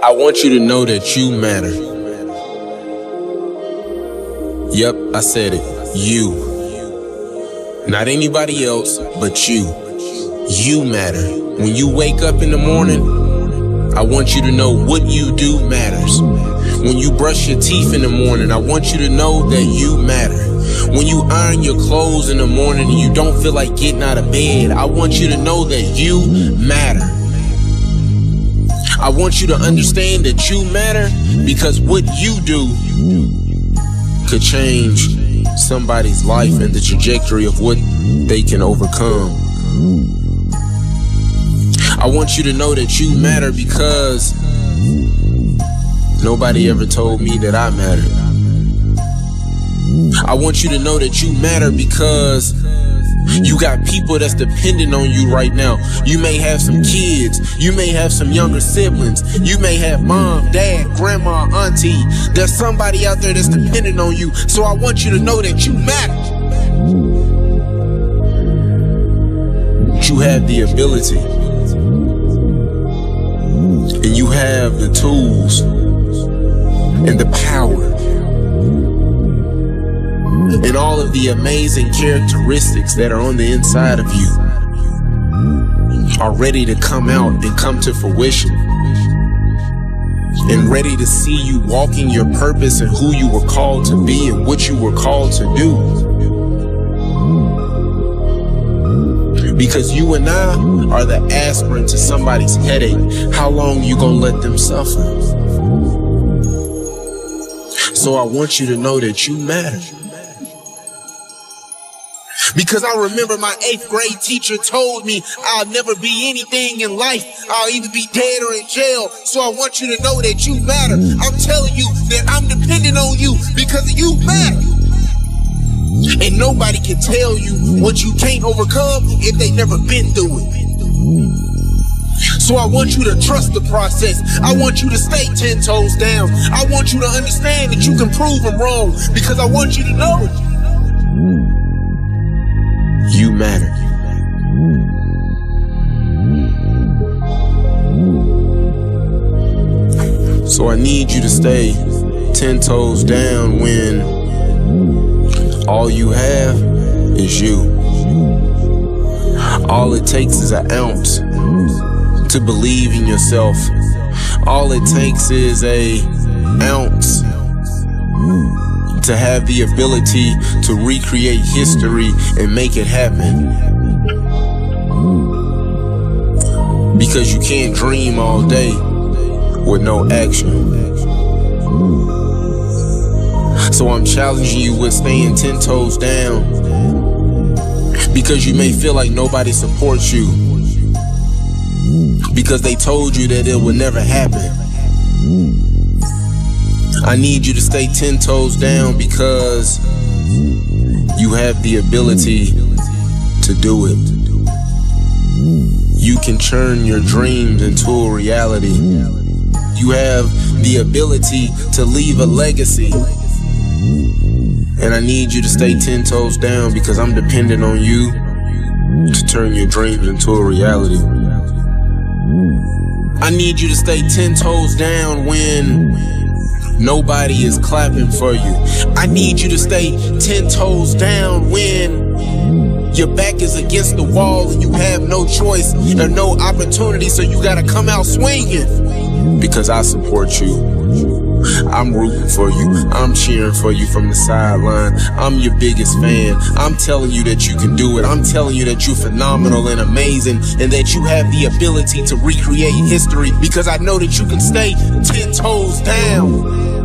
I want you to know that you matter. Yep, I said it. You. Not anybody else, but you. You matter. When you wake up in the morning, I want you to know what you do matters. When you brush your teeth in the morning, I want you to know that you matter. When you iron your clothes in the morning and you don't feel like getting out of bed, I want you to know that you matter. I want you to understand that you matter because what you do could change somebody's life and the trajectory of what they can overcome. I want you to know that you matter because nobody ever told me that I mattered. I want you to know that you matter because you got people that's dependent on you right now. You may have some kids. You may have some younger siblings. You may have mom, dad, grandma, auntie. There's somebody out there that's dependent on you. So I want you to know that you matter. You have the ability. And you have the tools and the power and all of the amazing characteristics that are on the inside of you are ready to come out and come to fruition and ready to see you walking your purpose and who you were called to be and what you were called to do. Because you and I are the aspirin to somebody's headache. How long you gonna let them suffer? So I want you to know that you matter. Because I remember my 8th grade teacher told me I'll never be anything in life. I'll either be dead or in jail. So I want you to know that you matter. I'm telling you that I'm dependent on you because you matter. And nobody can tell you what you can't overcome if they never been through it. So I want you to trust the process. I want you to stay 10 toes down. I want you to understand that you can prove them wrong because I want you to know you matter. So I need you to stay 10 toes down when all you have is you. All it takes is an ounce to believe in yourself. All it takes is an ounce to have the ability to recreate history and make it happen. Because you can't dream all day with no action. So I'm challenging you with staying 10 toes down because you may feel like nobody supports you because they told you that it would never happen. I need you to stay 10 toes down because you have the ability to do it. You can turn your dreams into a reality. You have the ability to leave a legacy. And I need you to stay 10 toes down because I'm dependent on you to turn your dreams into a reality. I need you to stay 10 toes down when nobody is clapping for you. I need you to stay 10 toes down when your back is against the wall and you have no choice or no opportunity, so you gotta come out swinging. Because I support you. I'm rooting for you. I'm cheering for you from the sideline. I'm your biggest fan. I'm telling you that you can do it. I'm telling you that you're phenomenal and amazing and that you have the ability to recreate history because I know that you can stay 10 toes down.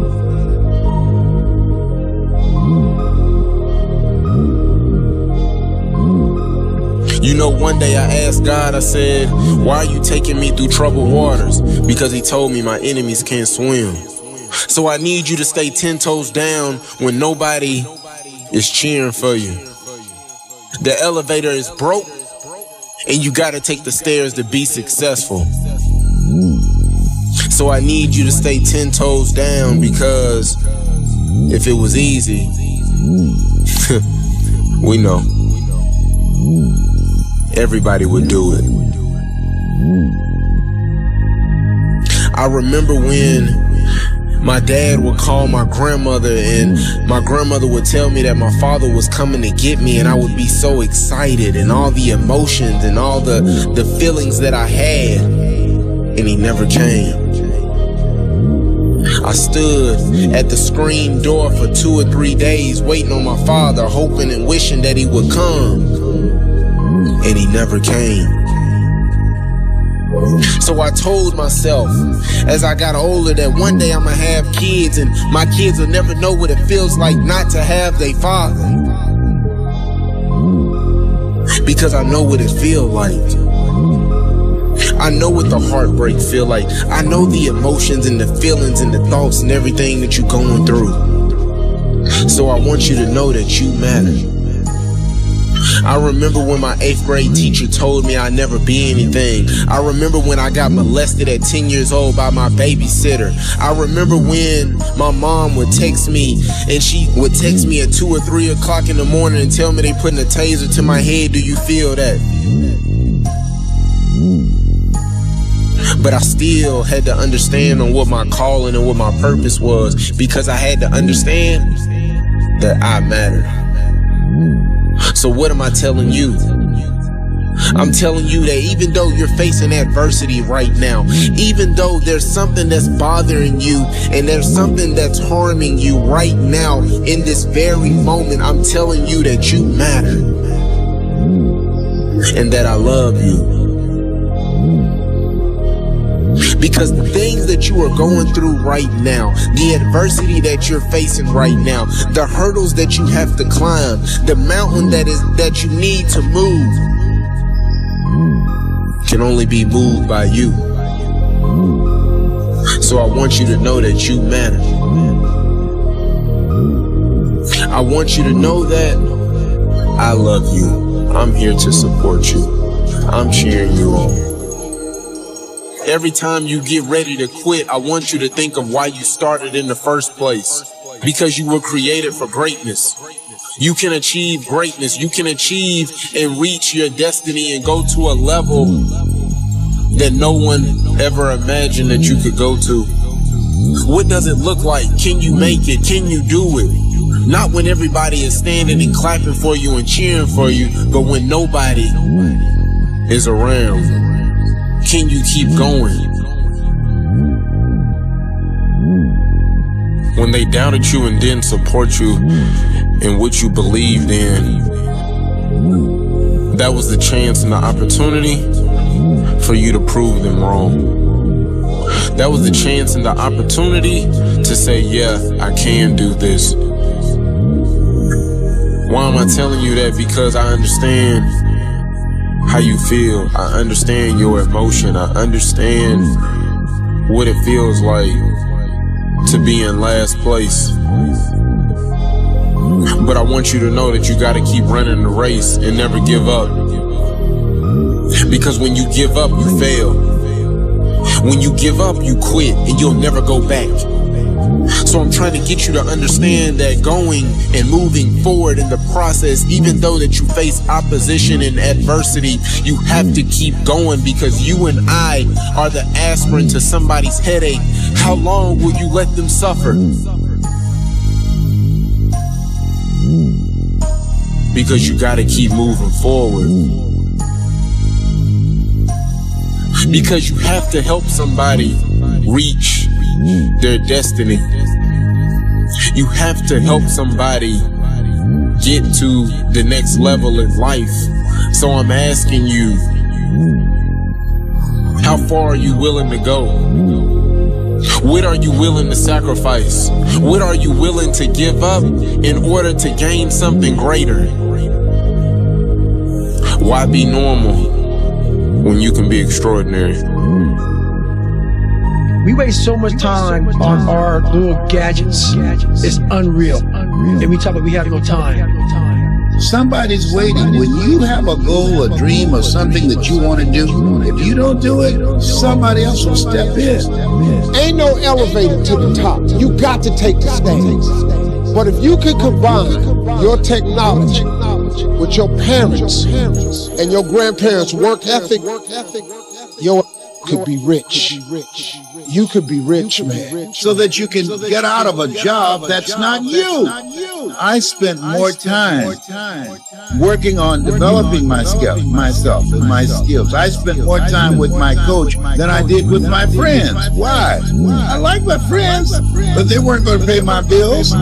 You know, one day I asked God, I said, why are you taking me through troubled waters? Because he told me my enemies can't swim. So I need you to stay 10 toes down when nobody is cheering for you. The elevator is broke and you gotta take the stairs to be successful. So I need you to stay 10 toes down because if it was easy, we know. Everybody would do it. I remember when my dad would call my grandmother, and my grandmother would tell me that my father was coming to get me, and I would be so excited, and all the emotions and all the feelings that I had, and he never came. I stood at the screen door for 2 or 3 days waiting on my father, hoping and wishing that he would come, and he never came. So I told myself as I got older that one day I'ma have kids, and my kids will never know what it feels like not to have their father, because I know what it feels like. I know what the heartbreak feel like. I know the emotions and the feelings and the thoughts and everything that you're going through. So I want you to know that you matter. I remember when my 8th grade teacher told me I'd never be anything. I remember when I got molested at 10 years old by my babysitter. I remember when my mom would text me, and she would text me at 2 or 3 o'clock in the morning and tell me they putting a taser to my head. Do you feel that? But I still had to understand on what my calling and what my purpose was, because I had to understand that I mattered. So what am I telling you? I'm telling you that even though you're facing adversity right now, even though there's something that's bothering you and there's something that's harming you right now in this very moment, I'm telling you that you matter and that I love you. Because the things that you are going through right now, the adversity that you're facing right now, the hurdles that you have to climb, the mountain that you need to move, can only be moved by you. So I want you to know that you matter. I want you to know that I love you. I'm here to support you. I'm cheering you on. Every time you get ready to quit, I want you to think of why you started in the first place. Because you were created for greatness. You can achieve greatness. You can achieve and reach your destiny and go to a level that no one ever imagined that you could go to. What does it look like? Can you make it? Can you do it? Not when everybody is standing and clapping for you and cheering for you, but when nobody is around. Can you keep going? When they doubted you and didn't support you in what you believed in, that was the chance and the opportunity for you to prove them wrong. That was the chance and the opportunity to say, yeah, I can do this. Why am I telling you that? Because I understand how you feel. I understand your emotion. I understand what it feels like to be in last place. But I want you to know that you got to keep running the race and never give up. Because when you give up, you fail. When you give up, you quit and you'll never go back. So I'm trying to get you to understand that going and moving forward in the process, even though that you face opposition and adversity, you have to keep going, because you and I are the aspirin to somebody's headache. How long will you let them suffer? Because you got to keep moving forward. Because you have to help somebody reach their destiny. You have to help somebody get to the next level in life. So I'm asking you, how far are you willing to go? What are you willing to sacrifice? What are you willing to give up in order to gain something greater? Why be normal when you can be extraordinary? We waste so much time on our little gadgets. It's unreal. And we talk about we have no time. Somebody's waiting. When you have a goal, a dream, or something that you want to do, if you don't do it, somebody else will step in. Ain't no elevator to the top. You got to take the stage. But if you can combine your technology with your parents and your grandparents' work ethic, your could be rich. You could be rich, man. So that you can get out of a job that's not you. I spent more time working on developing myself and my skills. I spent more time with my coach than I did with my friends. Why? I like my friends, but they weren't going to pay my bills.